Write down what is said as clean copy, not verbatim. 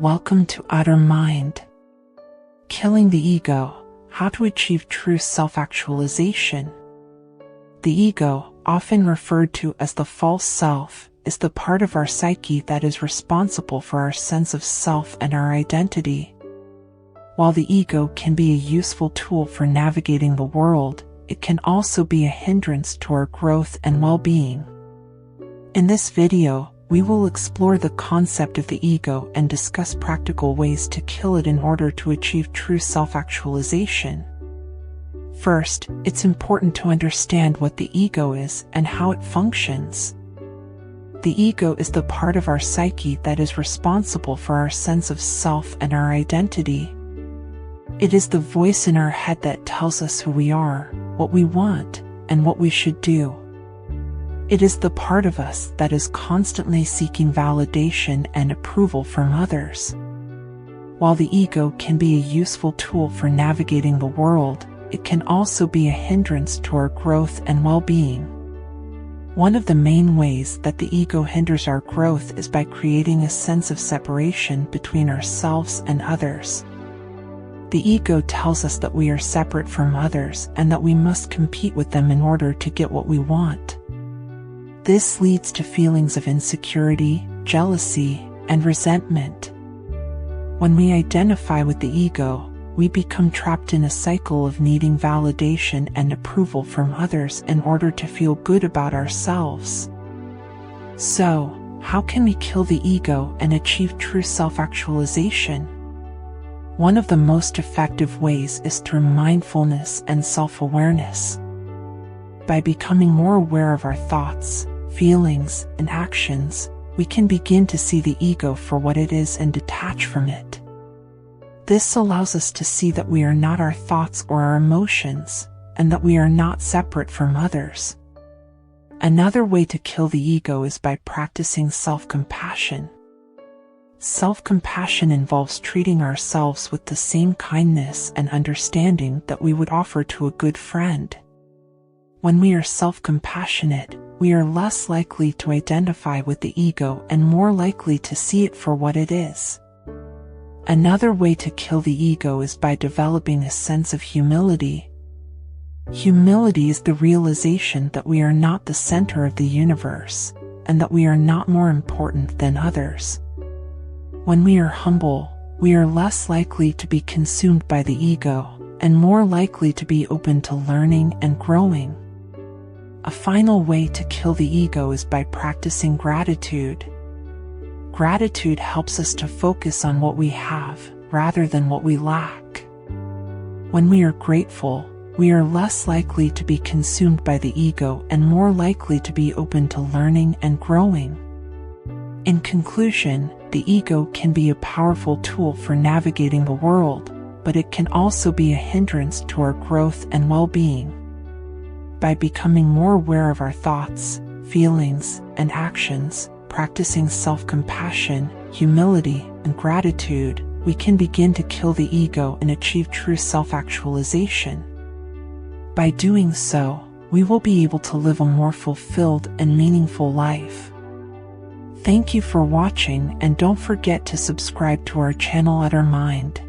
Welcome to Outer Mind. Killing the ego, how to achieve true self-actualization. The ego, often referred to as the false self, is the part of our psyche that is responsible for our sense of self and our identity. While the ego can be a useful tool for navigating the world, it can also be a hindrance to our growth and well-being. In this video, we will explore the concept of the ego and discuss practical ways to kill it in order to achieve true self-actualization. First, it's important to understand what the ego is and how it functions. The ego is the part of our psyche that is responsible for our sense of self and our identity. It is the voice in our head that tells us who we are, what we want, and what we should do. It is the part of us that is constantly seeking validation and approval from others. While the ego can be a useful tool for navigating the world, it can also be a hindrance to our growth and well-being. One of the main ways that the ego hinders our growth is by creating a sense of separation between ourselves and others. The ego tells us that we are separate from others and that we must compete with them in order to get what we want. This leads to feelings of insecurity, jealousy, and resentment. When we identify with the ego, we become trapped in a cycle of needing validation and approval from others in order to feel good about ourselves. So, how can we kill the ego and achieve true self-actualization? One of the most effective ways is through mindfulness and self-awareness. By becoming more aware of our thoughts, feelings, and actions, we can begin to see the ego for what it is and detach from it. This allows us to see that we are not our thoughts or our emotions, and that we are not separate from others. Another way to kill the ego is by practicing self-compassion. Self-compassion involves treating ourselves with the same kindness and understanding that we would offer to a good friend. When we are self-compassionate, we are less likely to identify with the ego and more likely to see it for what it is. Another way to kill the ego is by developing a sense of humility. Humility is the realization that we are not the center of the universe, and that we are not more important than others. When we are humble, we are less likely to be consumed by the ego, and more likely to be open to learning and growing. A final way to kill the ego is by practicing gratitude. Gratitude helps us to focus on what we have, rather than what we lack. When we are grateful, we are less likely to be consumed by the ego and more likely to be open to learning and growing. In conclusion, the ego can be a powerful tool for navigating the world, but it can also be a hindrance to our growth and well-being. By becoming more aware of our thoughts, feelings, and actions, practicing self-compassion, humility, and gratitude, we can begin to kill the ego and achieve true self-actualization. By doing so, we will be able to live a more fulfilled and meaningful life. Thank you for watching, and don't forget to subscribe to our channel Outer Mind.